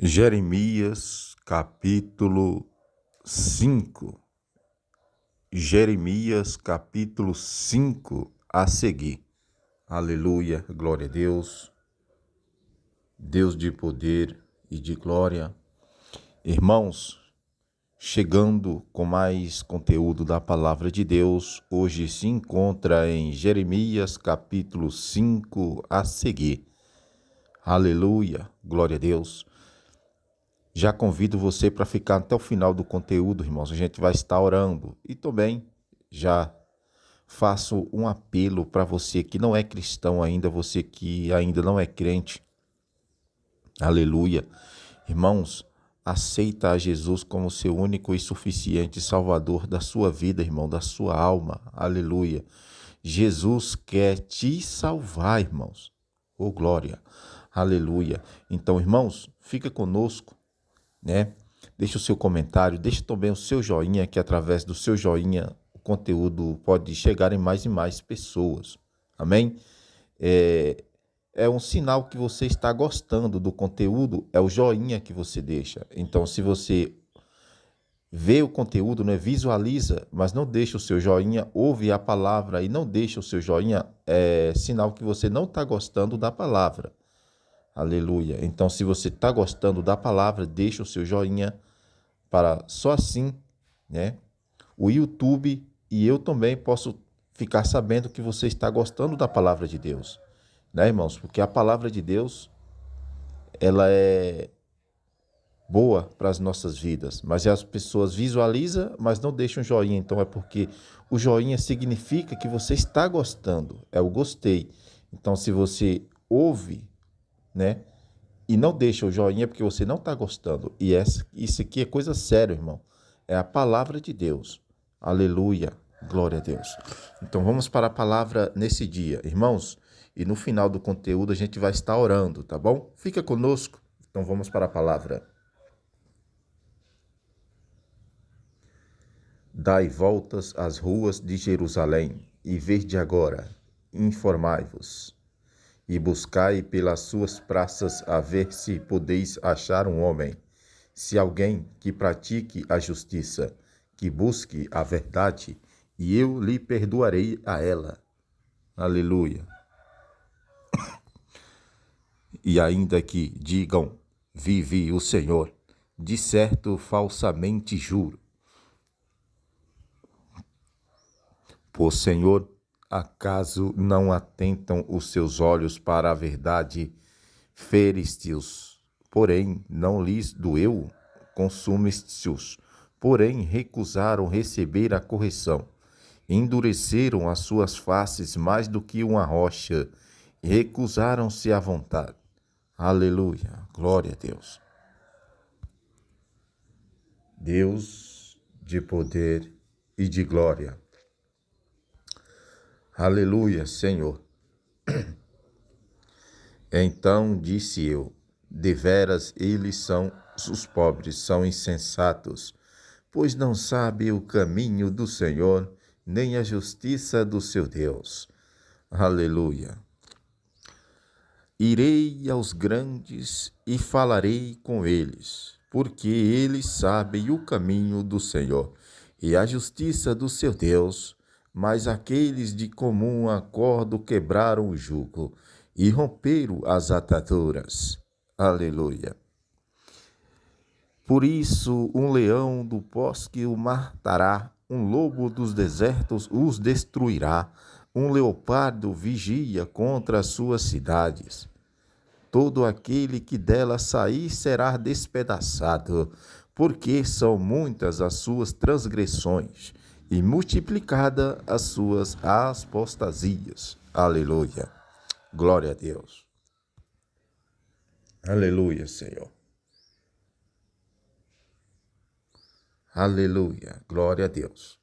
Jeremias capítulo 5. Jeremias capítulo 5 a seguir. Aleluia, glória a Deus, Deus de poder e de glória. Irmãos, chegando com mais conteúdo da palavra de Deus, hoje se encontra em Jeremias capítulo 5 a seguir. Aleluia, glória a Deus. Já convido você para ficar até o final do conteúdo, irmãos. A gente vai estar orando. E também já faço um apelo para você que não é cristão ainda, você que ainda não é crente. Aleluia. Irmãos, aceita a Jesus como seu único e suficiente Salvador da sua vida, irmão, da sua alma. Aleluia. Jesus quer te salvar, irmãos. Oh, glória. Aleluia. Então, irmãos, fica conosco, né? Deixa o seu comentário, deixa também o seu joinha, que através do seu joinha o conteúdo pode chegar em mais e mais pessoas. Amém? É um sinal que você está gostando do conteúdo, é o joinha que você deixa. Então, se você vê o conteúdo, né, visualiza, mas não deixa o seu joinha, ouve a palavra e não deixa o seu joinha, é sinal que você não está gostando da palavra. Aleluia. Então, se você está gostando da palavra, deixa o seu joinha, para só assim, né, o YouTube e eu também posso ficar sabendo que você está gostando da palavra de Deus, né, irmãos? Porque a palavra de Deus, ela é boa para as nossas vidas, mas as pessoas visualizam, mas não deixam joinha. Então é porque o joinha significa que você está gostando, é o gostei. Então, se você ouve, né, e não deixa o joinha porque você não está gostando. E isso aqui é coisa séria, irmão. É a palavra de Deus. Aleluia. Glória a Deus. Então vamos para a palavra nesse dia, irmãos. E no final do conteúdo a gente vai estar orando, tá bom? Fica conosco. Então vamos para a palavra. Dai voltas às ruas de Jerusalém e vede agora, informai-vos. E buscai pelas suas praças a ver se podeis achar um homem, se alguém que pratique a justiça, que busque a verdade, e eu lhe perdoarei a ela. Aleluia. E ainda que digam, vive o Senhor, de certo falsamente juro. Por Senhor, acaso não atentam os seus olhos para a verdade? Feriste-os, porém não lhes doeu, consumiste-os, porém recusaram receber a correção. Endureceram as suas faces mais do que uma rocha, e recusaram-se à vontade. Aleluia, glória a Deus. Deus de poder e de glória. Aleluia, Senhor. Então disse eu, deveras eles são, os pobres são insensatos, pois não sabem o caminho do Senhor, nem a justiça do seu Deus. Aleluia. Irei aos grandes e falarei com eles, porque eles sabem o caminho do Senhor e a justiça do seu Deus, mas aqueles de comum acordo quebraram o jugo e romperam as ataduras. Aleluia. Por isso, um leão do bosque o matará, um lobo dos desertos os destruirá, um leopardo vigia contra as suas cidades. Todo aquele que dela sair será despedaçado, porque são muitas as suas transgressões e multiplicada as suas apostasias. Aleluia. Glória a Deus. Aleluia, Senhor. Aleluia. Glória a Deus.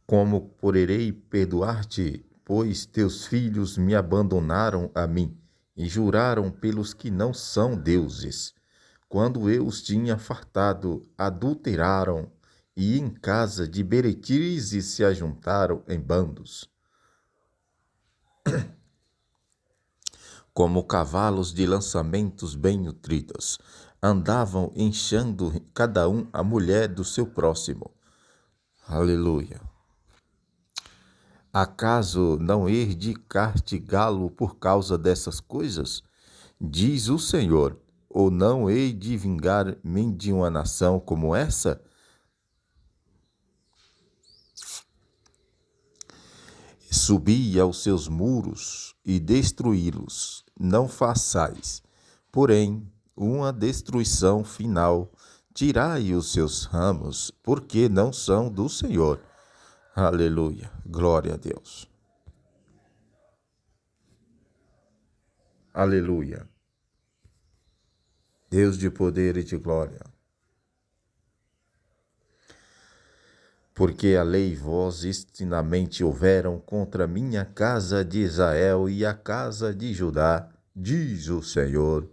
Como poderei perdoar-te, pois teus filhos me abandonaram a mim e juraram pelos que não são deuses. Quando eu os tinha fartado, adulteraram, e em casa de meretrizes se ajuntaram em bandos. como cavalos de lançamentos bem nutridos. Andavam enchendo cada um a mulher do seu próximo. Aleluia. Acaso não hei de castigá-lo por causa dessas coisas? Diz o Senhor, ou não hei de vingar-me de uma nação como essa? Subi aos seus muros e destruí-los. Não façais, porém, uma destruição final. Tirai os seus ramos, porque não são do Senhor. Aleluia. Glória a Deus. Aleluia. Deus de poder e de glória. Porque a lei vós estinamente houveram contra minha casa de Israel e a casa de Judá, diz o Senhor.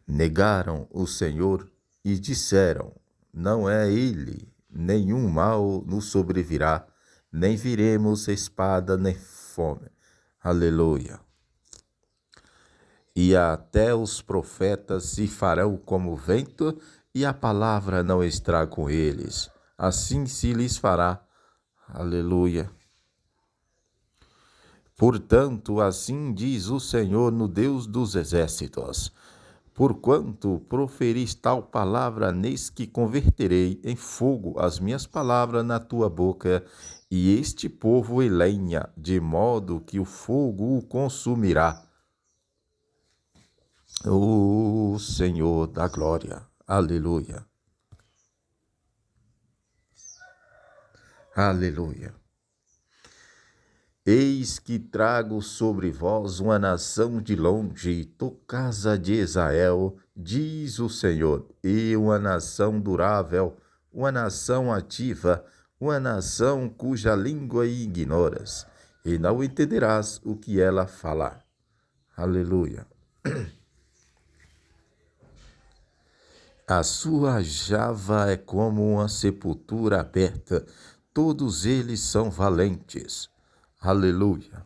Negaram o Senhor e disseram, não é ele, nenhum mal nos sobrevirá, nem viremos espada nem fome. Aleluia. E até os profetas se farão como vento, e a palavra não estará com eles. Assim se lhes fará. Aleluia. Portanto, assim diz o Senhor, no Deus dos exércitos. Porquanto proferis tal palavra, eis que converterei em fogo as minhas palavras na tua boca, e este povo em lenha, de modo que o fogo o consumirá. O Senhor da glória. Aleluia. Aleluia. Eis que trago sobre vós uma nação de longe, tu casa de Israel, diz o Senhor, e uma nação durável, uma nação ativa, uma nação cuja língua ignoras, e não entenderás o que ela fala. Aleluia. A sua java é como uma sepultura aberta, todos eles são valentes. Aleluia.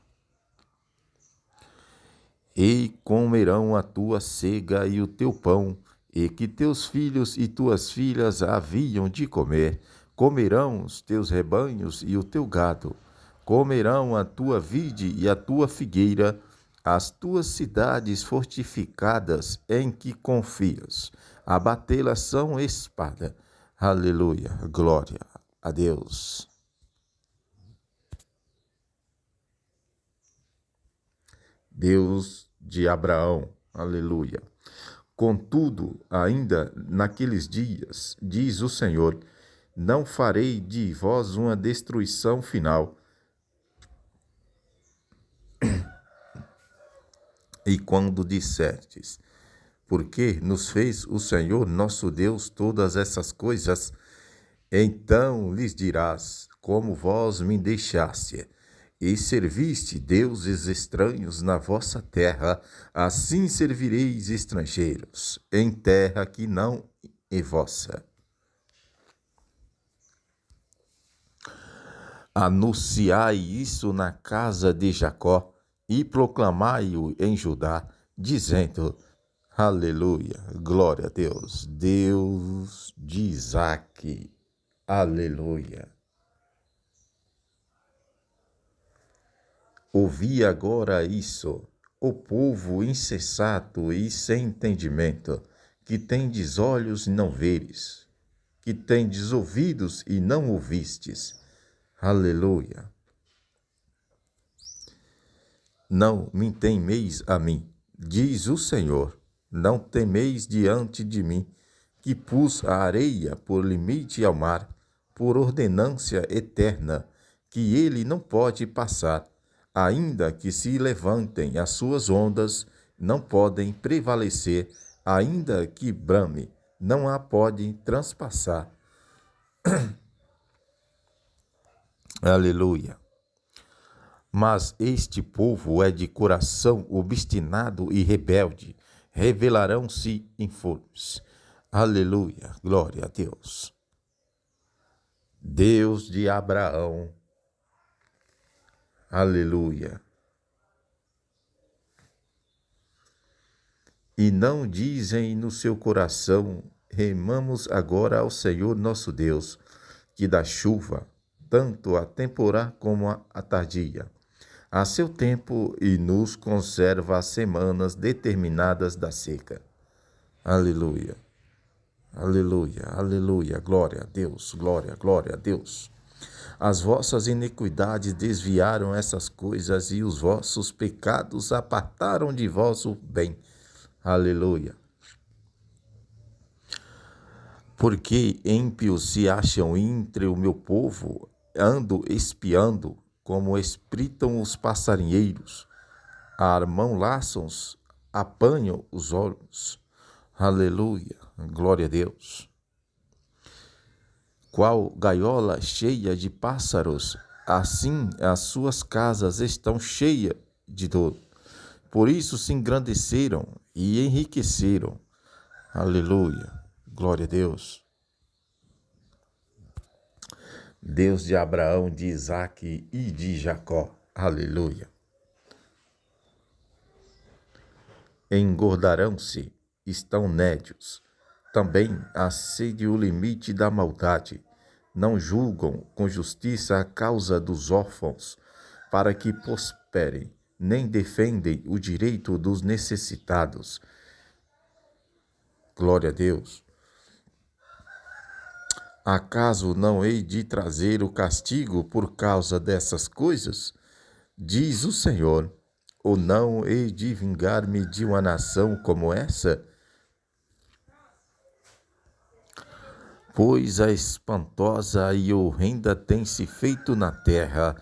E comerão a tua sega e o teu pão, e que teus filhos e tuas filhas haviam de comer. Comerão os teus rebanhos e o teu gado. Comerão a tua vide e a tua figueira, as tuas cidades fortificadas em que confias. Abatê-las são espada. Aleluia. Glória a Deus. Deus de Abraão. Aleluia. Contudo, ainda naqueles dias, diz o Senhor, não farei de vós uma destruição final. E quando dissertes, porque nos fez o Senhor nosso Deus todas essas coisas, então lhes dirás, como vós me deixaste, e serviste deuses estranhos na vossa terra, assim servireis estrangeiros, em terra que não é vossa. Anunciai isso na casa de Jacó, e proclamai-o em Judá, dizendo, aleluia, glória a Deus, Deus de Isaque, aleluia. Ouvi agora isso, o povo insensato e sem entendimento, que tendes olhos e não veres, que tendes ouvidos e não ouvistes. Aleluia. Não me temeis a mim, diz o Senhor, não temeis diante de mim, que pus a areia por limite ao mar, por ordenância eterna, que ele não pode passar. Ainda que se levantem as suas ondas, não podem prevalecer, ainda que brame, não a podem transpassar. Aleluia. Mas este povo é de coração obstinado e rebelde, revelarão-se informes. Aleluia, glória a Deus. Deus de Abraão. Aleluia. E não dizem no seu coração: remamos agora ao Senhor nosso Deus, que dá chuva, tanto a temporã como a tardia, a seu tempo, e nos conserva as semanas determinadas da seca. Aleluia, aleluia, aleluia, glória a Deus, glória a Deus. As vossas iniquidades desviaram essas coisas, e os vossos pecados apartaram de vós o bem. Aleluia. Porque ímpios se acham entre o meu povo, ando espiando, como espritam os passarinheiros, armam laços, apanham os olhos. Aleluia, glória a Deus. Qual gaiola cheia de pássaros, assim as suas casas estão cheias de dor. Por isso se engrandeceram e enriqueceram. Aleluia, glória a Deus. Deus de Abraão, de Isaque e de Jacó. Aleluia. Engordarão-se, estão nédios. Também excede o limite da maldade. Não julgam com justiça a causa dos órfãos, para que prosperem, nem defendem o direito dos necessitados. Glória a Deus. Acaso não hei de trazer o castigo por causa dessas coisas? Diz o Senhor. Ou não hei de vingar-me de uma nação como essa? Pois a espantosa e horrenda tem se feito na terra.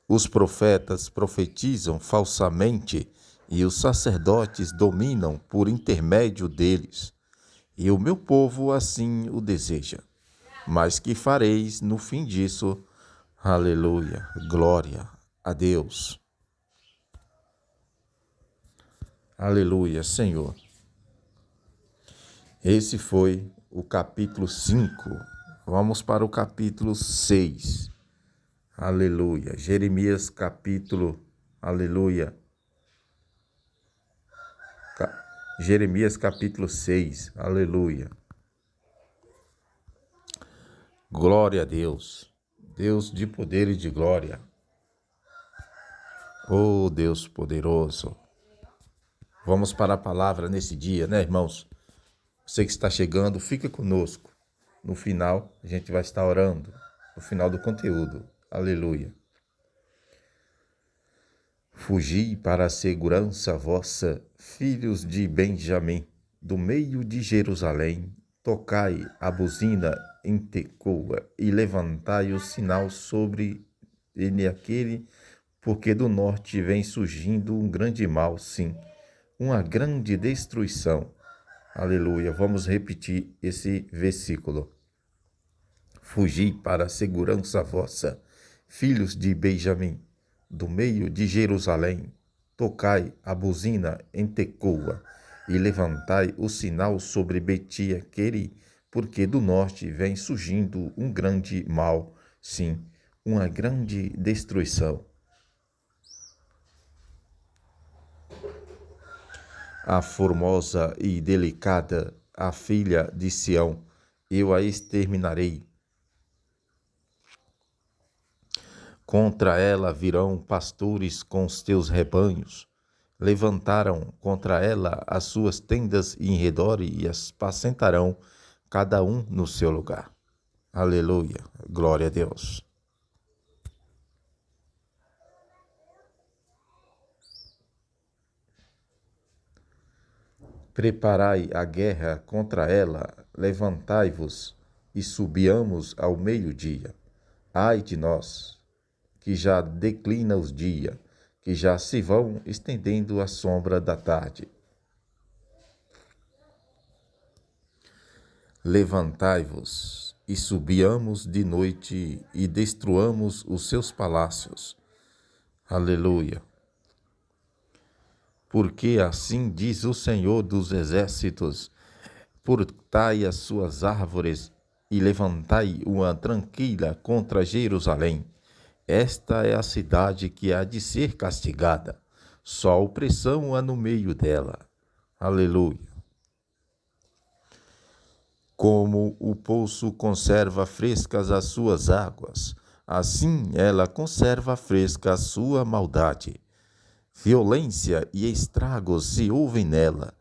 Os profetas profetizam falsamente, e os sacerdotes dominam por intermédio deles. E o meu povo assim o deseja. Mas que fareis no fim disso? Aleluia, glória a Deus. Aleluia, Senhor. Esse foi o capítulo 5. Vamos para o capítulo 6. Aleluia. Jeremias capítulo, aleluia. Jeremias capítulo 6. Aleluia. Glória a Deus. Deus de poder e de glória. Oh, Deus poderoso. Vamos para a palavra nesse dia, né, irmãos? Você que está chegando, fica conosco. No final, a gente vai estar orando. No final do conteúdo. Aleluia. Fugi para a segurança vossa, filhos de Benjamim, do meio de Jerusalém. Tocai a buzina em Tecoa e levantai o sinal sobre ele aquele, porque do norte vem surgindo um grande mal, sim, uma grande destruição. Aleluia. Vamos repetir esse versículo. Fugi para a segurança vossa, filhos de Benjamim, do meio de Jerusalém. Tocai a buzina em Tecoa e levantai o sinal sobre Beti-Aquele, porque do norte vem surgindo um grande mal, sim, uma grande destruição. A formosa e delicada, a filha de Sião, eu a exterminarei. Contra ela virão pastores com os teus rebanhos. Levantaram contra ela as suas tendas em redor e as apacentarão, cada um no seu lugar. Aleluia, glória a Deus. Preparai a guerra contra ela, levantai-vos e subiamos ao meio-dia. Ai de nós, que já declina os dias, que já se vão estendendo a sombra da tarde. Levantai-vos e subiamos de noite e destruamos os seus palácios. Aleluia. Porque assim diz o Senhor dos Exércitos: cortai as suas árvores e levantai uma tranquila contra Jerusalém. Esta é a cidade que há de ser castigada. só opressão há no meio dela. Aleluia. Como o poço conserva frescas as suas águas, assim ela conserva fresca a sua maldade. Violência e estragos se ouvem nela,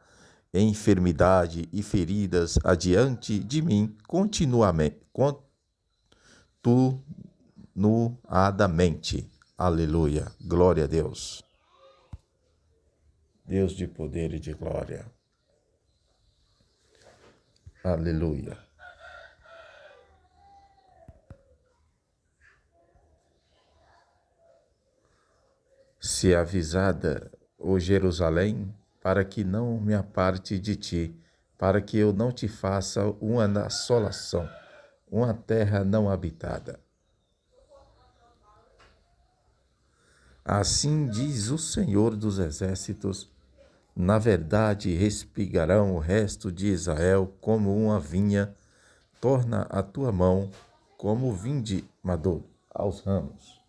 enfermidade e feridas adiante de mim continuadamente. Aleluia. Glória a Deus. Deus de poder e de glória. Aleluia. Se avisada, ó Jerusalém, para que não me aparte de ti, para que eu não te faça uma assolação, uma terra não habitada. Assim diz o Senhor dos Exércitos: na verdade respigarão o resto de Israel como uma vinha, torna a tua mão como vinde maduro aos ramos.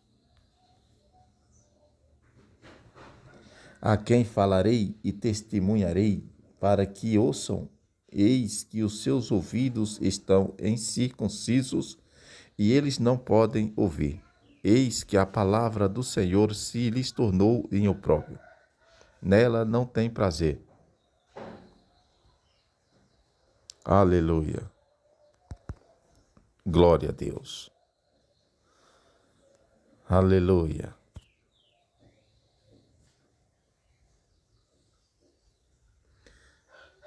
A quem falarei e testemunharei para que ouçam, eis que os seus ouvidos estão incircuncisos e eles não podem ouvir. Eis que a palavra do Senhor se lhes tornou em opróbrio. Nela não tem prazer. Aleluia. Glória a Deus. Aleluia.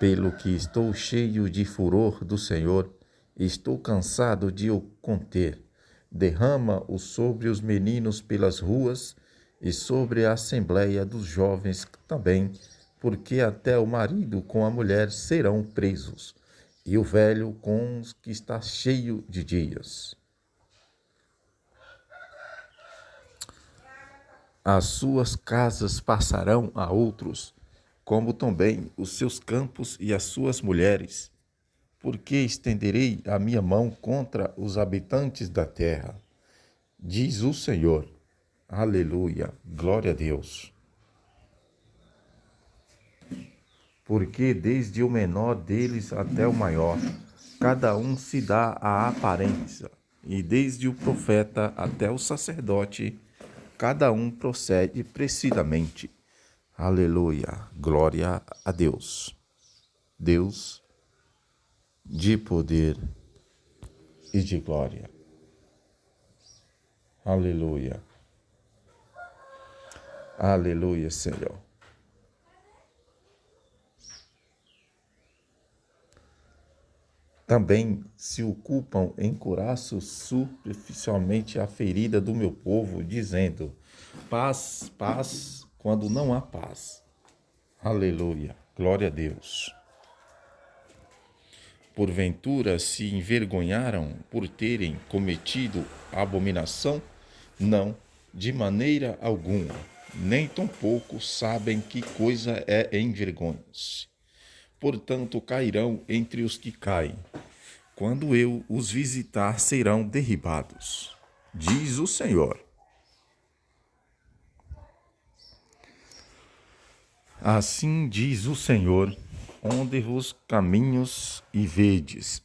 Pelo que estou cheio de furor do Senhor, estou cansado de o conter. Derrama-o sobre os meninos pelas ruas e sobre a assembleia dos jovens também, porque até o marido com a mulher serão presos, e o velho com os que está cheio de dias. As suas casas passarão a outros, como também os seus campos e as suas mulheres, porque estenderei a minha mão contra os habitantes da terra, diz o Senhor. Aleluia, glória a Deus. Porque desde o menor deles até o maior, cada um se dá a aparência, e desde o profeta até o sacerdote, cada um procede precisamente. Aleluia, glória a Deus. Deus de poder e de glória. Aleluia. Aleluia, Senhor. Também se ocupam em curar superficialmente a ferida do meu povo, dizendo: paz, paz, quando não há paz. Aleluia, glória a Deus. Porventura se envergonharam por terem cometido abominação? Não, de maneira alguma, nem tampouco sabem que coisa é envergonhar-se. Portanto, cairão entre os que caem. Quando eu os visitar, serão derribados, diz o Senhor. Assim diz o Senhor: onde vos caminhos e vedes,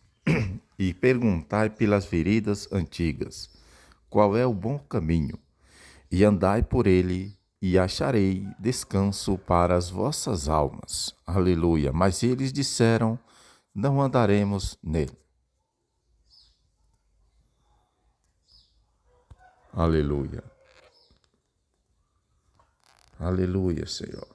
e perguntai pelas veredas antigas, qual é o bom caminho, e andai por ele, e acharei descanso para as vossas almas. Aleluia. Mas eles disseram: não andaremos nele. Aleluia. Aleluia, Senhor.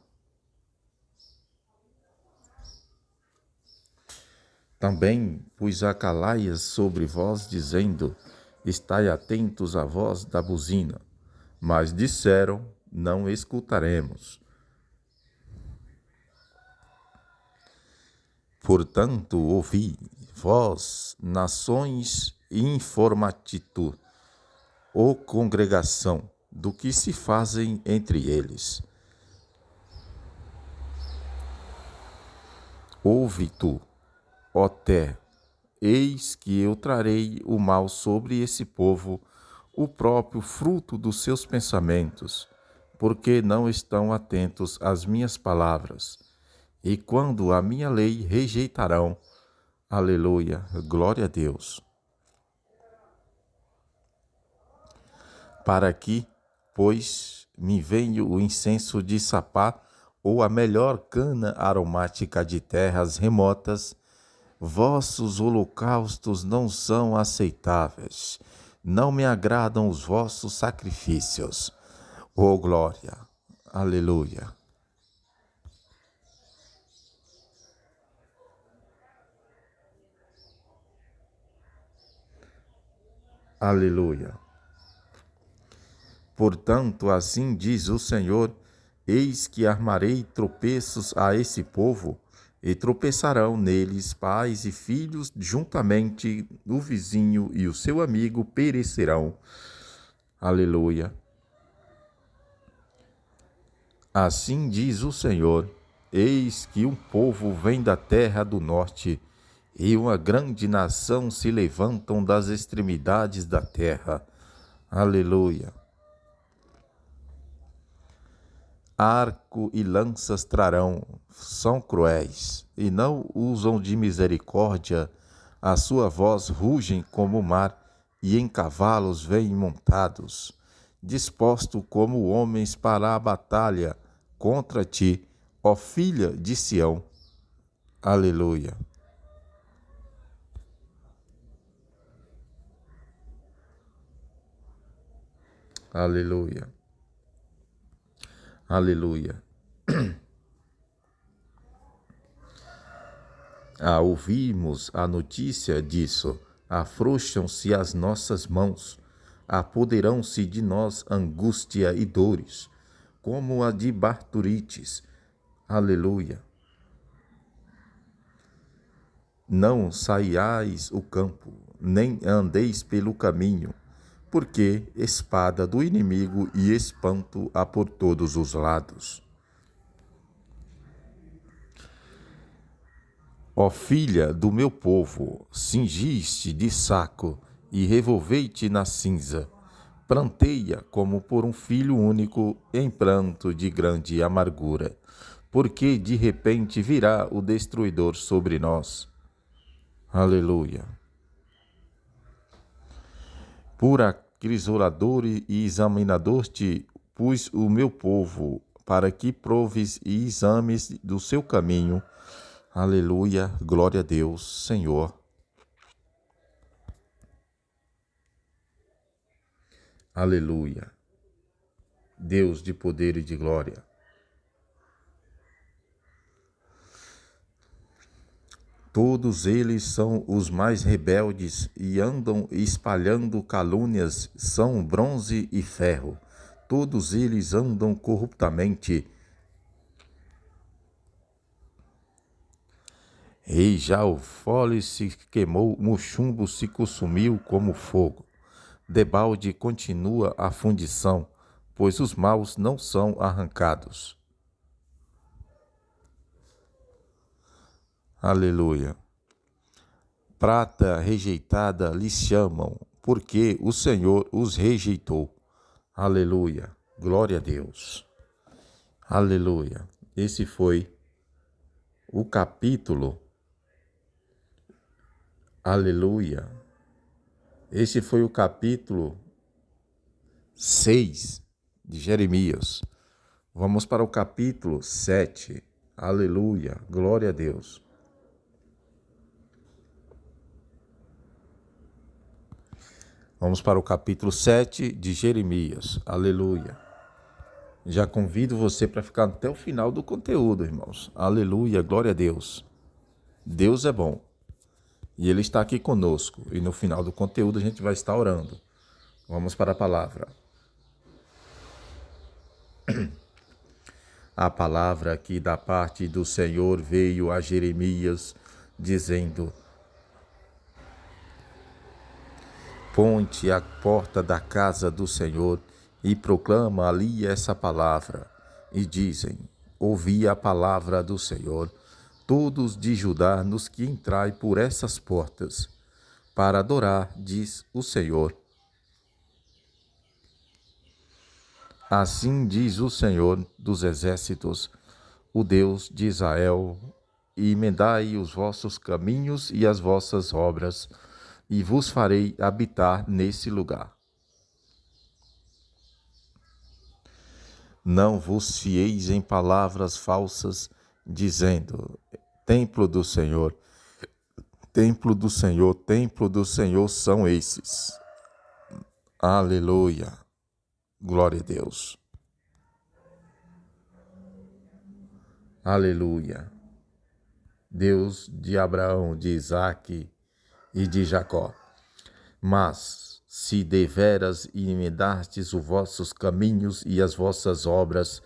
Também pus acalaias sobre vós, dizendo: estai atentos à voz da buzina. Mas disseram: não escutaremos. Portanto, ouvi, vós, nações, informatitud, ó congregação, do que se fazem entre eles. Ouve tu, ó terra, eis que eu trarei o mal sobre esse povo, o próprio fruto dos seus pensamentos, porque não estão atentos às minhas palavras. E quando a minha lei rejeitarão, aleluia, glória a Deus. Para que, pois, me venha o incenso de Sapá, ou a melhor cana aromática de terras remotas, vossos holocaustos não são aceitáveis, não me agradam os vossos sacrifícios. Oh glória, aleluia. Aleluia. Portanto, assim diz o Senhor, eis que armarei tropeços a esse povo, e tropeçarão neles pais e filhos juntamente, o vizinho e o seu amigo perecerão. Aleluia. Assim diz o Senhor, eis que um povo vem da terra do norte, e uma grande nação se levantam das extremidades da terra. Aleluia. Arco e lanças trarão, são cruéis, e não usam de misericórdia, a sua voz rugem como o mar, e em cavalos vêm montados, disposto como homens para a batalha contra ti, ó filha de Sião. Aleluia. Aleluia. Aleluia. Ouvimos a notícia disso, afrouxam-se as nossas mãos, apoderam-se de nós angústia e dores, como a de Barturites. Aleluia. Não saiais o campo, nem andeis pelo caminho, porque espada do inimigo e espanto há por todos os lados. Ó filha do meu povo, cingiste de saco e revolvei-te na cinza. Pranteia como por um filho único em pranto de grande amargura, porque de repente virá o destruidor sobre nós. Aleluia. Por acrisolador e examinador te pus o meu povo, para que proves e exames do seu caminho. Aleluia, glória a Deus, Senhor. Aleluia. Deus de poder e de glória. Todos eles são os mais rebeldes e andam espalhando calúnias, são bronze e ferro. Todos eles andam corruptamente. E já o fole se queimou, o chumbo se consumiu como fogo. Debalde continua a fundição, pois os maus não são arrancados. Aleluia. Prata rejeitada lhes chamam, porque o Senhor os rejeitou. Aleluia. Glória a Deus. Aleluia. Esse foi o capítulo. Aleluia. Esse foi o capítulo 6 de Jeremias. Vamos para o capítulo 7. Aleluia. Glória a Deus. Vamos para o capítulo 7 de Jeremias. Aleluia. Já convido você para ficar até o final do conteúdo, irmãos. Aleluia, glória a Deus. Deus é bom. E Ele está aqui conosco. E no final do conteúdo a gente vai estar orando. Vamos para a palavra. A palavra que da parte do Senhor veio a Jeremias, dizendo: Ponte à porta da casa do Senhor e proclama ali essa palavra. E dizem: Ouvi a palavra do Senhor, todos de Judá nos que entrai por essas portas, para adorar, diz o Senhor. Assim diz o Senhor dos Exércitos, o Deus de Israel: emendai os vossos caminhos e as vossas obras, e vos farei habitar nesse lugar. Não vos fieis em palavras falsas, dizendo: Templo do Senhor, templo do Senhor, templo do Senhor são esses. Aleluia. Glória a Deus. Aleluia. Deus de Abraão, de Isaque e de Jacó. Mas, se deveras emendastes os vossos caminhos e as vossas obras,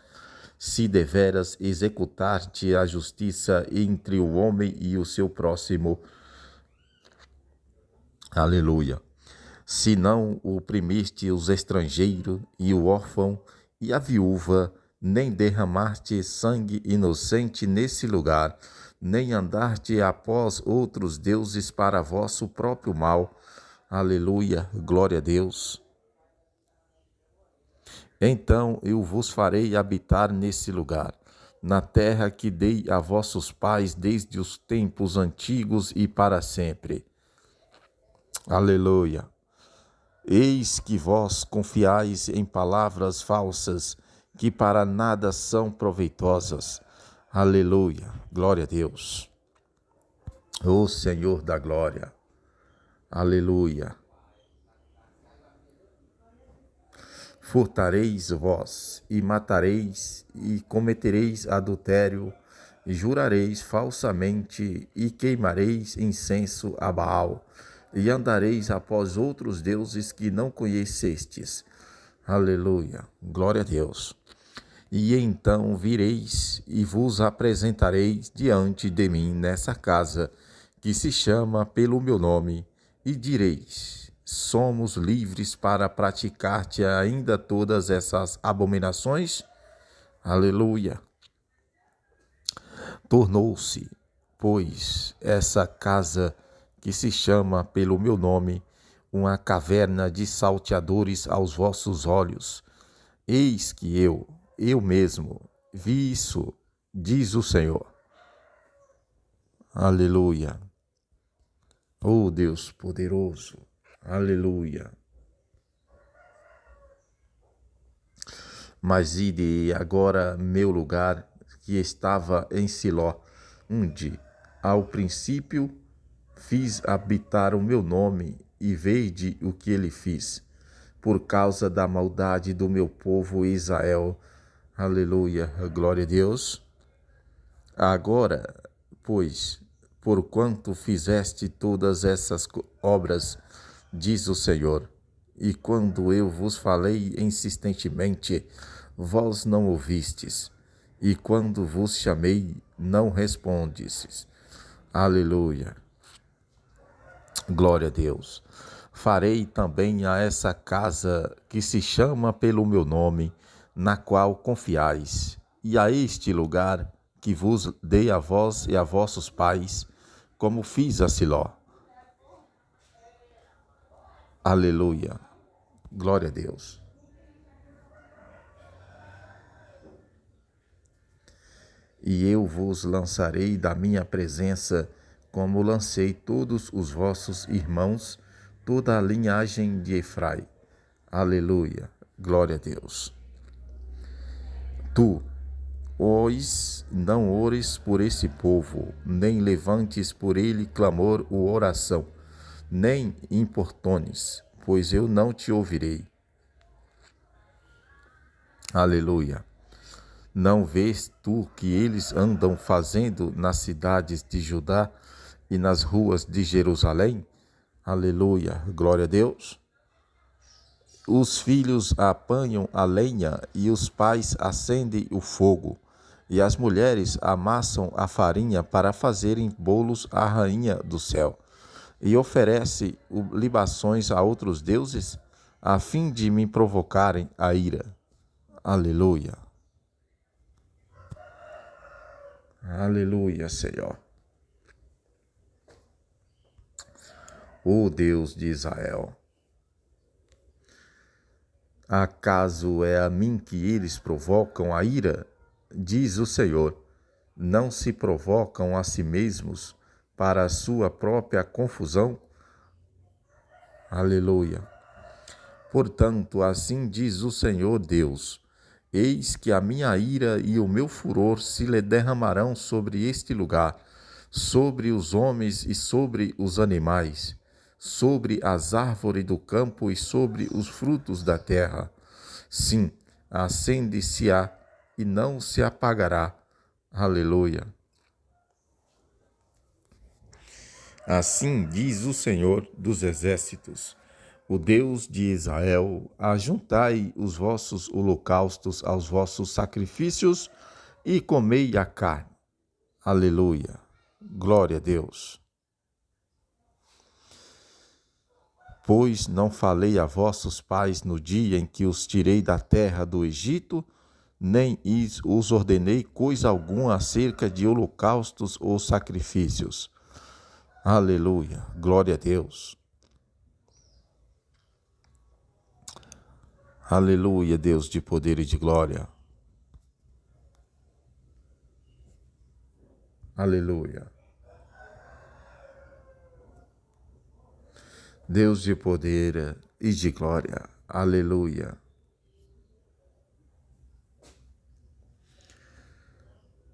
se deveras executar-te a justiça entre o homem e o seu próximo, aleluia. Se não oprimiste os estrangeiros e o órfão e a viúva, nem derramaste sangue inocente nesse lugar, nem andaste após outros deuses para vosso próprio mal. Aleluia, glória a Deus. Então eu vos farei habitar nesse lugar, na terra que dei a vossos pais desde os tempos antigos e para sempre. Aleluia. Eis que vós confiais em palavras falsas, que para nada são proveitosas. Aleluia. Glória a Deus. Ó Senhor da glória. Aleluia. Furtareis vós, e matareis, e cometereis adultério, e jurareis falsamente, e queimareis incenso a Baal, e andareis após outros deuses que não conhecestes. Aleluia, glória a Deus. E então vireis e vos apresentareis diante de mim nessa casa, que se chama pelo meu nome, e direis: somos livres para praticar-te ainda todas essas abominações? Aleluia. Tornou-se, pois, essa casa que se chama pelo meu nome, uma caverna de salteadores aos vossos olhos. Eis que eu mesmo, vi isso, diz o Senhor. Aleluia. Oh Deus poderoso. Aleluia. Mas ide agora meu lugar, que estava em Siló, onde, ao princípio, fiz habitar o meu nome, e vede o que ele fiz, por causa da maldade do meu povo Israel. Aleluia, glória a Deus. Agora, pois, porquanto fizeste todas essas obras, diz o Senhor, e quando eu vos falei insistentemente, vós não ouvistes, e quando vos chamei, não respondestes. Aleluia. Glória a Deus. Farei também a essa casa que se chama pelo meu nome, na qual confiais, e a este lugar que vos dei a vós e a vossos pais, como fiz a Siló. Aleluia. Glória a Deus. E eu vos lançarei da minha presença, como lancei todos os vossos irmãos, toda a linhagem de Efraim. Aleluia. Glória a Deus. Tu, pois, não ores por esse povo, nem levantes por ele clamor ou oração, nem importunes, pois eu não te ouvirei. Aleluia. Não vês tu que eles andam fazendo nas cidades de Judá e nas ruas de Jerusalém? Aleluia, glória a Deus. Os filhos apanham a lenha e os pais acendem o fogo, e as mulheres amassam a farinha para fazerem bolos à rainha do céu, e oferece libações a outros deuses, a fim de me provocarem a ira. Aleluia. Aleluia, Senhor. Ó Deus de Israel. Acaso é a mim que eles provocam a ira? Diz o Senhor. Não se provocam a si mesmos para a sua própria confusão? Aleluia. Portanto, assim diz o Senhor Deus: eis que a minha ira e o meu furor se lhe derramarão sobre este lugar, sobre os homens e sobre os animais, sobre as árvores do campo e sobre os frutos da terra. Sim, acende-se-á e não se apagará. Aleluia. Assim diz o Senhor dos Exércitos, o Deus de Israel: ajuntai os vossos holocaustos aos vossos sacrifícios e comei a carne. Aleluia. Glória a Deus. Pois não falei a vossos pais no dia em que os tirei da terra do Egito, nem os ordenei coisa alguma acerca de holocaustos ou sacrifícios. Aleluia. Glória a Deus. Aleluia, Deus de poder e de glória. Aleluia. Deus de poder e de glória. Aleluia.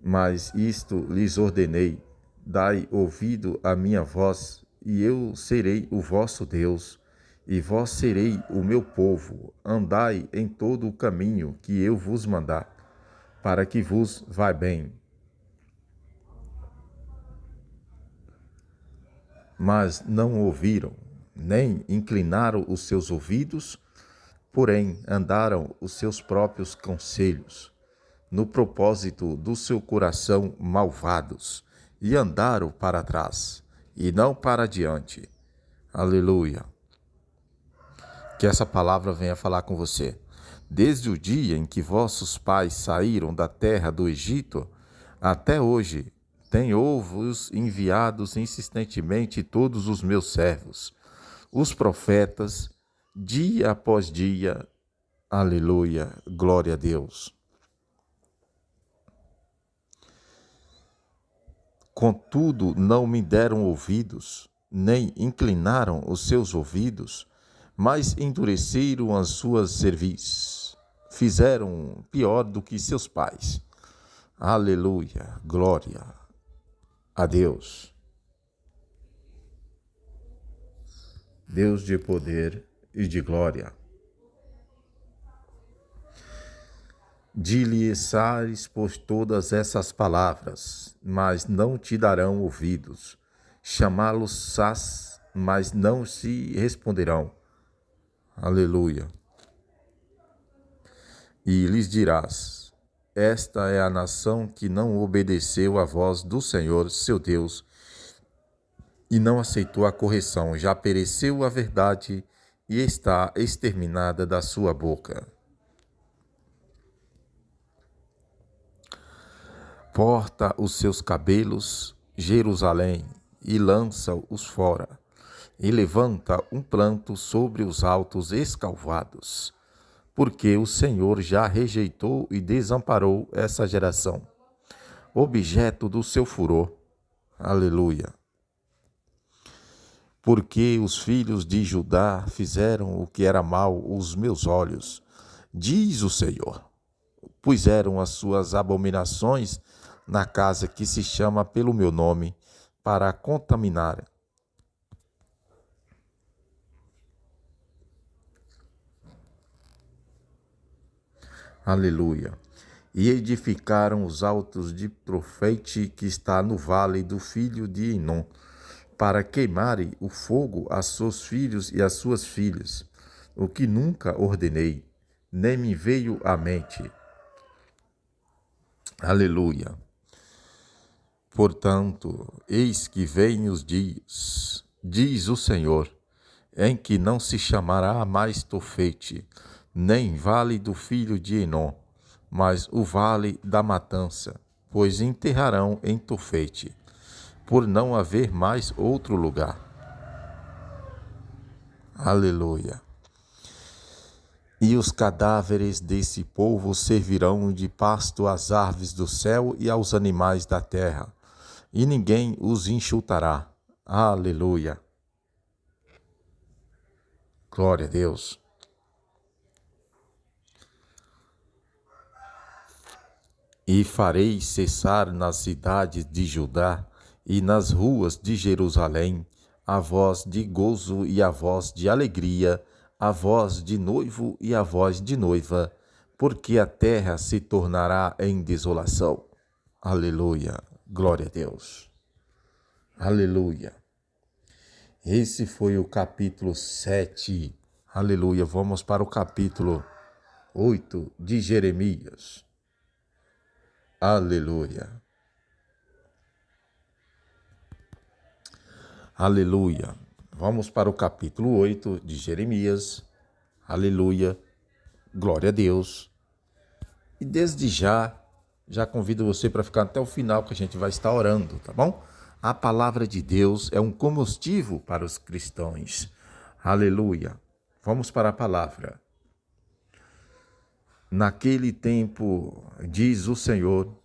Mas isto lhes ordenei: dai ouvido à minha voz, e eu serei o vosso Deus, e vós serei o meu povo. Andai em todo o caminho que eu vos mandar, para que vos vá bem. Mas não ouviram, nem inclinaram os seus ouvidos, porém andaram os seus próprios conselhos, no propósito do seu coração malvados, e andaram para trás, e não para diante. Aleluia. Que essa palavra venha falar com você. Desde o dia em que vossos pais saíram da terra do Egito, até hoje, tenho-vos enviados insistentemente todos os meus servos, os profetas, dia após dia. Aleluia, glória a Deus. Contudo, não me deram ouvidos, nem inclinaram os seus ouvidos, mas endureceram as suas cerviz. Fizeram pior do que seus pais. Aleluia, glória a Deus. Deus de poder e de glória. Diligenciares por todas essas palavras, mas não te darão ouvidos. Chamá-los-ás, mas não se responderão. Aleluia. E lhes dirás: esta é a nação que não obedeceu à voz do Senhor, seu Deus, e não aceitou a correção. Já pereceu a verdade e está exterminada da sua boca. Porta os seus cabelos, Jerusalém, e lança-os fora, e levanta um planto sobre os altos escalvados, porque o Senhor já rejeitou e desamparou essa geração, objeto do seu furor. Aleluia. Porque os filhos de Judá fizeram o que era mal aos meus olhos, diz o Senhor. Puseram as suas abominações na casa que se chama pelo meu nome, para contaminar. Aleluia. E edificaram os altos de Profete, que está no vale do filho de Enom, para queimarem o fogo a seus filhos e às suas filhas, o que nunca ordenei, nem me veio à mente. Aleluia. Portanto, eis que vêm os dias, diz o Senhor, em que não se chamará mais Tofete, nem vale do filho de Enom, mas o vale da matança, pois enterrarão em Tofete, por não haver mais outro lugar. Aleluia. E os cadáveres desse povo servirão de pasto às aves do céu e aos animais da terra, e ninguém os enxutará. Aleluia. Glória a Deus. E farei cessar nas cidades de Judá e nas ruas de Jerusalém a voz de gozo e a voz de alegria, a voz de noivo e a voz de noiva, porque a terra se tornará em desolação. Aleluia. Glória a Deus. Aleluia. Esse foi o capítulo 7. Aleluia. Vamos para o capítulo 8 de Jeremias. Aleluia. Aleluia. Vamos para o capítulo 8 de Jeremias. Aleluia. Glória a Deus. E desde já convido você para ficar até o final, que a gente vai estar orando, tá bom? A palavra de Deus é um combustível para os cristãos. Aleluia. Vamos para a palavra. Naquele tempo, diz o Senhor,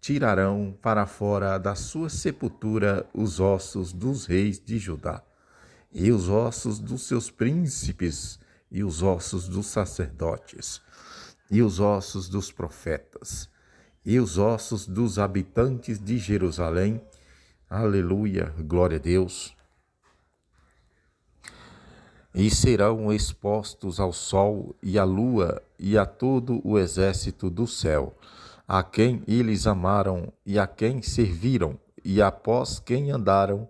tirarão para fora da sua sepultura os ossos dos reis de Judá, e os ossos dos seus príncipes, e os ossos dos sacerdotes, e os ossos dos profetas, e os ossos dos habitantes de Jerusalém. Aleluia, glória a Deus. E serão expostos ao sol e à lua e a todo o exército do céu, a quem eles amaram e a quem serviram, e após quem andaram,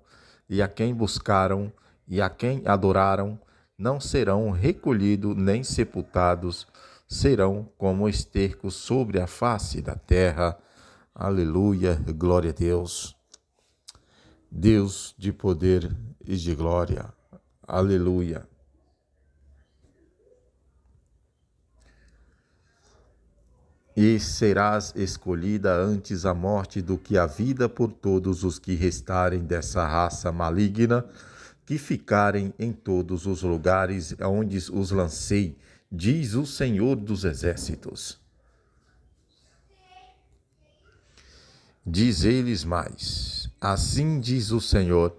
e a quem buscaram, e a quem adoraram, não serão recolhidos nem sepultados, serão como esterco sobre a face da terra. Aleluia, glória a Deus. Deus de poder e de glória. Aleluia. E serás escolhida antes a morte do que a vida por todos os que restarem dessa raça maligna, que ficarem em todos os lugares onde os lancei, diz o Senhor dos Exércitos. Diz eles mais, assim diz o Senhor,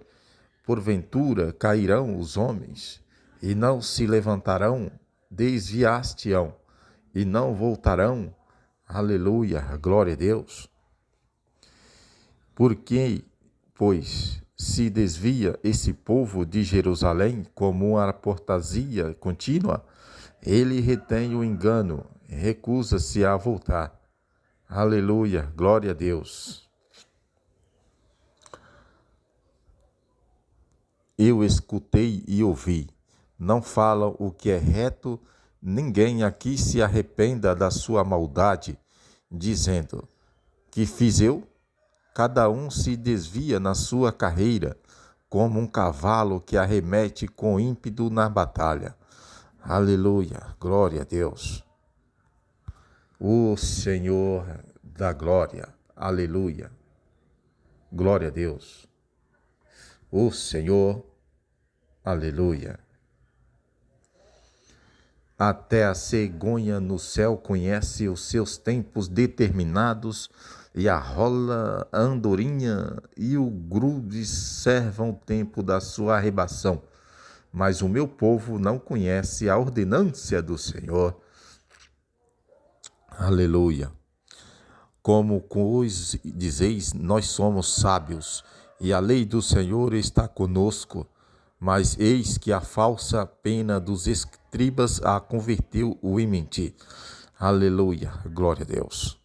porventura cairão os homens, e não se levantarão, desviar-te-ão, e não voltarão. Aleluia, glória a Deus. Porque, pois, se desvia esse povo de Jerusalém como uma apostasia contínua, ele retém o engano, recusa-se a voltar. Aleluia, glória a Deus. Eu escutei e ouvi, não falam o que é reto, ninguém aqui se arrependa da sua maldade, dizendo, que fiz eu? Cada um se desvia na sua carreira, como um cavalo que arremete com ímpeto na batalha. Aleluia, glória a Deus. O Senhor da glória, aleluia, glória a Deus. O Senhor, aleluia. Até a cegonha no céu conhece os seus tempos determinados, e a rola, a andorinha e o grude servam o tempo da sua arrebação. Mas o meu povo não conhece a ordenância do Senhor. Aleluia. Como dizeis, nós somos sábios, e a lei do Senhor está conosco. Mas eis que a falsa pena dos escribas a converteu-o em mentir. Aleluia, glória a Deus.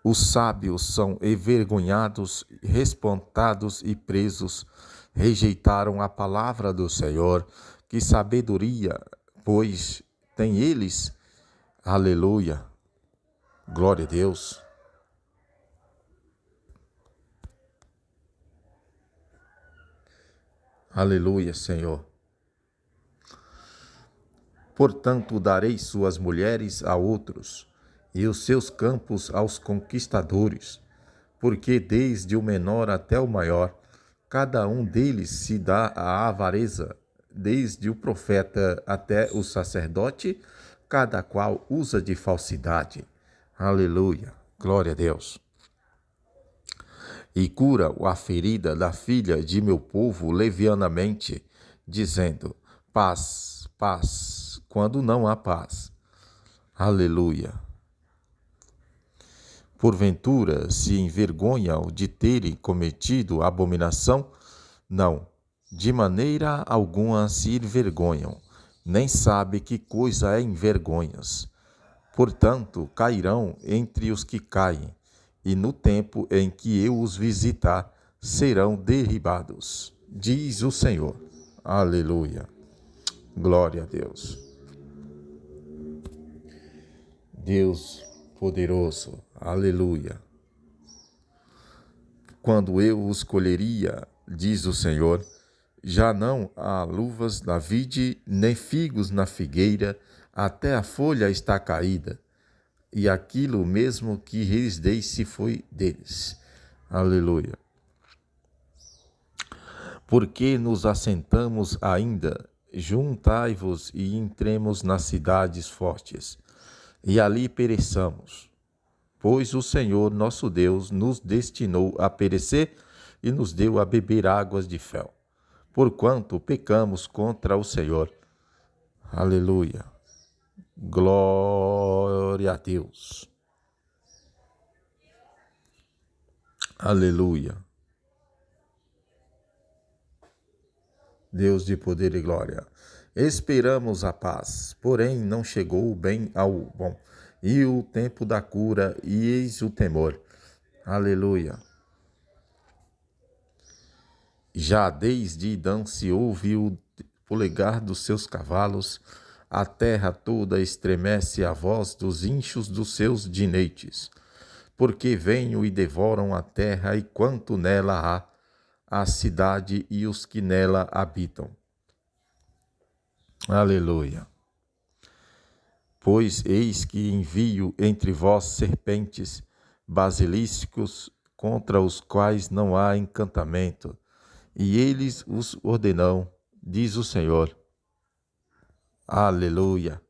Os sábios são envergonhados, respontados e presos. Rejeitaram a palavra do Senhor. Que sabedoria, pois, têm eles? Aleluia, glória a Deus. Aleluia, Senhor. Portanto, darei suas mulheres a outros, e os seus campos aos conquistadores, porque desde o menor até o maior, cada um deles se dá à avareza, desde o profeta até o sacerdote, cada qual usa de falsidade. Aleluia, glória a Deus. E cura a ferida da filha de meu povo levianamente, dizendo: paz, paz, quando não há paz. Aleluia. Porventura se envergonham de terem cometido abominação? Não, de maneira alguma se envergonham, nem sabe que coisa é envergonhas. Portanto, cairão entre os que caem, e no tempo em que eu os visitar, serão derribados, diz o Senhor. Aleluia. Glória a Deus. Deus poderoso. Aleluia. Quando eu os colheria, diz o Senhor, já não há luvas na vide, nem figos na figueira, até a folha está caída, e aquilo mesmo que lhes dei se foi deles. Aleluia. Porque nos assentamos ainda, juntai-vos e entremos nas cidades fortes, e ali pereçamos. Pois o Senhor nosso Deus nos destinou a perecer e nos deu a beber águas de fel, porquanto pecamos contra o Senhor. Aleluia. Glória a Deus. Aleluia. Deus de poder e glória. Esperamos a paz, porém não chegou o bem ao bom, e o tempo da cura, e eis o temor. Aleluia. Já desde Idã se ouve o polegar dos seus cavalos, a terra toda estremece a voz dos inchos dos seus dinetes, porque venham e devoram a terra e quanto nela há, a cidade e os que nela habitam. Aleluia. Pois eis que envio entre vós serpentes, basiliscos, contra os quais não há encantamento, e eles os ordenam, diz o Senhor. Aleluia.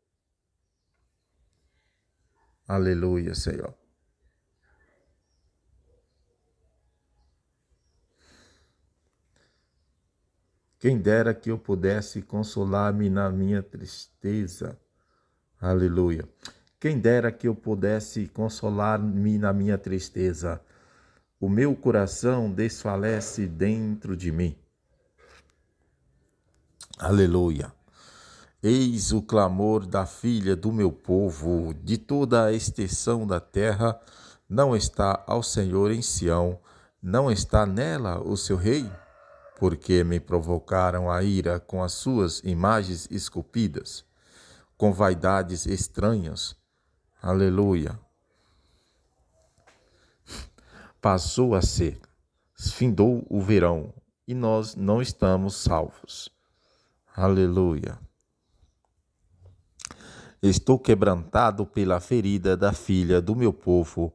Aleluia, Senhor. Quem dera que eu pudesse consolar-me na minha tristeza. Aleluia. Quem dera que eu pudesse consolar-me na minha tristeza. O meu coração desfalece dentro de mim. Aleluia. Eis o clamor da filha do meu povo, de toda a extensão da terra, não está ao Senhor em Sião, não está nela o seu rei? Porque me provocaram a ira com as suas imagens esculpidas, com vaidades estranhas. Aleluia. Passou a seca, findou o verão, e nós não estamos salvos. Aleluia. Estou quebrantado pela ferida da filha do meu povo,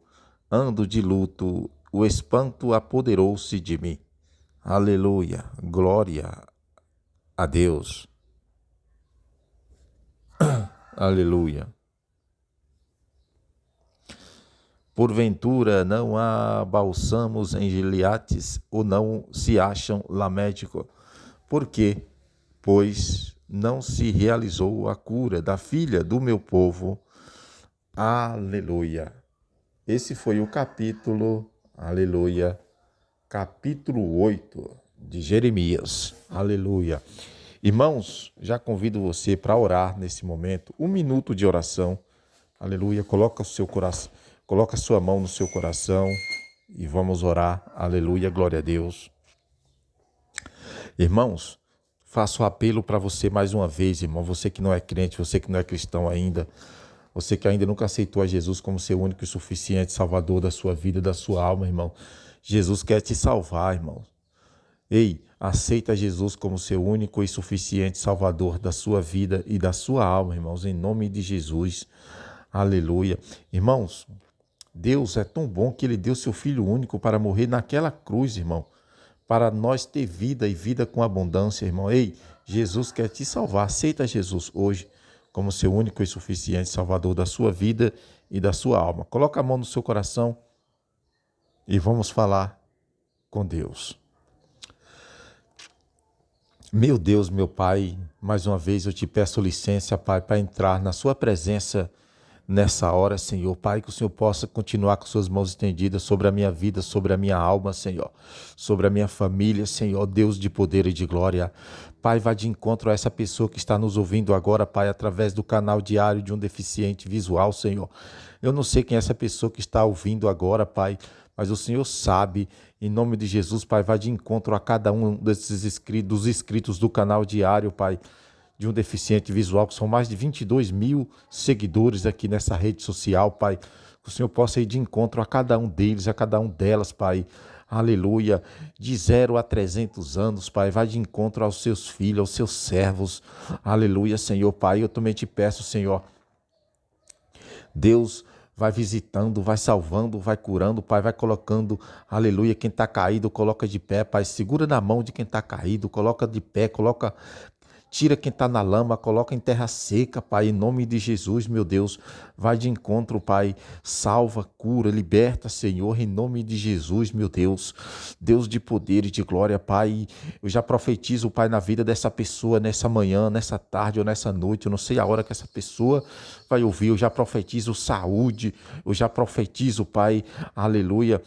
ando de luto, o espanto apoderou-se de mim. Aleluia, glória a Deus. Aleluia. Porventura não há balsamos em Gileades, ou não se acham lá médico? Por quê? Pois não se realizou a cura da filha do meu povo. Aleluia. Esse foi o capítulo, aleluia, capítulo 8 de Jeremias. Aleluia. Irmãos, já convido você para orar nesse momento, 1 minuto de oração. Aleluia. Coloca a sua mão no seu coração e vamos orar. Aleluia. Glória a Deus. Irmãos, faço apelo para você mais uma vez, irmão. Você que não é crente, você que não é cristão ainda, você que ainda nunca aceitou a Jesus como seu único e suficiente Salvador da sua vida, da sua alma, irmão. Jesus quer te salvar, irmão. Ei, aceita Jesus como seu único e suficiente Salvador da sua vida e da sua alma, irmãos, em nome de Jesus. Aleluia. Irmãos, Deus é tão bom que Ele deu seu Filho único para morrer naquela cruz, irmão, para nós ter vida e vida com abundância, irmão. Ei, Jesus quer te salvar. Aceita Jesus hoje como seu único e suficiente Salvador da sua vida e da sua alma. Coloca a mão no seu coração e vamos falar com Deus. Meu Deus, meu Pai, mais uma vez eu te peço licença, Pai, para entrar na sua presença nessa hora, Senhor. Pai, que o Senhor possa continuar com suas mãos estendidas sobre a minha vida, sobre a minha alma, Senhor, sobre a minha família, Senhor, Deus de poder e de glória. Pai, vá de encontro a essa pessoa que está nos ouvindo agora, Pai, através do canal diário de um deficiente visual, Senhor. Eu não sei quem é essa pessoa que está ouvindo agora, Pai, mas o Senhor sabe. Em nome de Jesus, Pai, vá de encontro a cada um dos inscritos do canal diário, Pai, de um deficiente visual, que são mais de 22 mil seguidores aqui nessa rede social, Pai. Que o Senhor possa ir de encontro a cada um deles, a cada um delas, Pai. Aleluia. De 0 a 300 anos, Pai, vai de encontro aos seus filhos, aos seus servos. Aleluia, Senhor, Pai. Eu também te peço, Senhor, Deus, vai visitando, vai salvando, vai curando, Pai, vai colocando, aleluia, quem está caído, coloca de pé, Pai, segura na mão de quem está caído, coloca de pé, tira quem está na lama, coloca em terra seca, Pai, em nome de Jesus, meu Deus, vai de encontro, Pai, salva, cura, liberta, Senhor, em nome de Jesus, meu Deus, Deus de poder e de glória, Pai, eu já profetizo, Pai, na vida dessa pessoa, nessa manhã, nessa tarde ou nessa noite, eu não sei a hora que essa pessoa vai ouvir, eu já profetizo saúde, eu já profetizo, Pai, aleluia,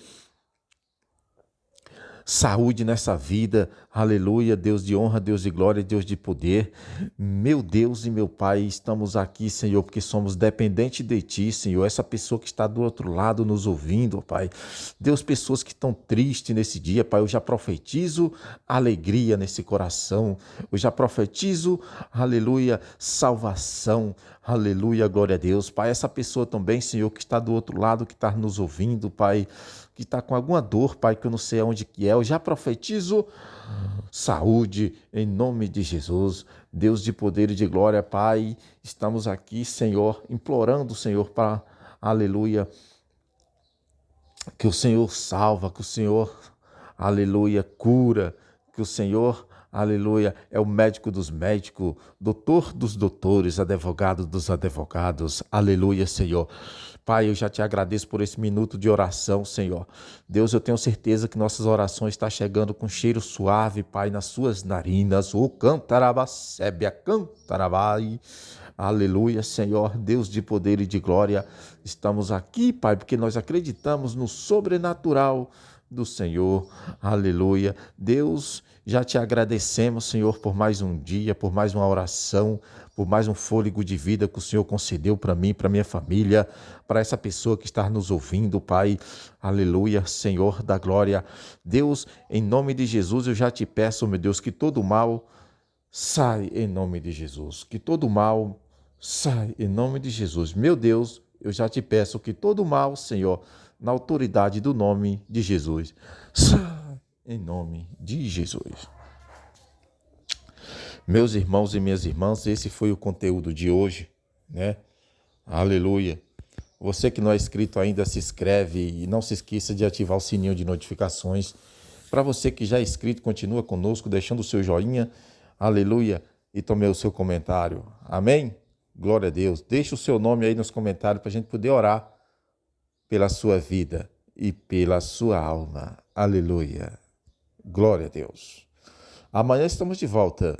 saúde nessa vida, aleluia, Deus de honra, Deus de glória, Deus de poder. Meu Deus e meu Pai, estamos aqui, Senhor, porque somos dependentes de Ti, Senhor. Essa pessoa que está do outro lado nos ouvindo, Pai. Deus, pessoas que estão tristes nesse dia, Pai, eu já profetizo alegria nesse coração. Eu já profetizo, aleluia, salvação, aleluia, glória a Deus. Pai, essa pessoa também, Senhor, que está do outro lado, que está nos ouvindo, Pai, que está com alguma dor, Pai, que eu não sei aonde que é, eu já profetizo saúde em nome de Jesus. Deus de poder e de glória, Pai, estamos aqui, Senhor, implorando, Senhor, para, aleluia, que o Senhor salva, que o Senhor, aleluia, cura, que o Senhor, aleluia, é o médico dos médicos, doutor dos doutores, advogado dos advogados, aleluia, Senhor. Pai, eu já te agradeço por esse minuto de oração, Senhor. Deus, eu tenho certeza que nossas orações estão chegando com cheiro suave, Pai, nas suas narinas. O cantarabacébia, cantarabai. Aleluia, Senhor, Deus de poder e de glória. Estamos aqui, Pai, porque nós acreditamos no sobrenatural do Senhor. Aleluia. Deus, já te agradecemos, Senhor, por mais um dia, por mais uma oração, por mais um fôlego de vida que o Senhor concedeu para mim, para minha família, para essa pessoa que está nos ouvindo, Pai. Aleluia, Senhor da glória. Deus, em nome de Jesus, eu já te peço, meu Deus, que todo mal sai em nome de Jesus. Que todo mal sai em nome de Jesus. Meu Deus, eu já te peço que todo mal, Senhor, na autoridade do nome de Jesus, sai em nome de Jesus. Meus irmãos e minhas irmãs, esse foi o conteúdo de hoje, né? Aleluia. Você que não é inscrito ainda, se inscreve e não se esqueça de ativar o sininho de notificações. Para você que já é inscrito, continua conosco, deixando o seu joinha, aleluia, e também o seu comentário. Amém? Glória a Deus. Deixa o seu nome aí nos comentários para a gente poder orar pela sua vida e pela sua alma. Aleluia. Glória a Deus. Amanhã estamos de volta.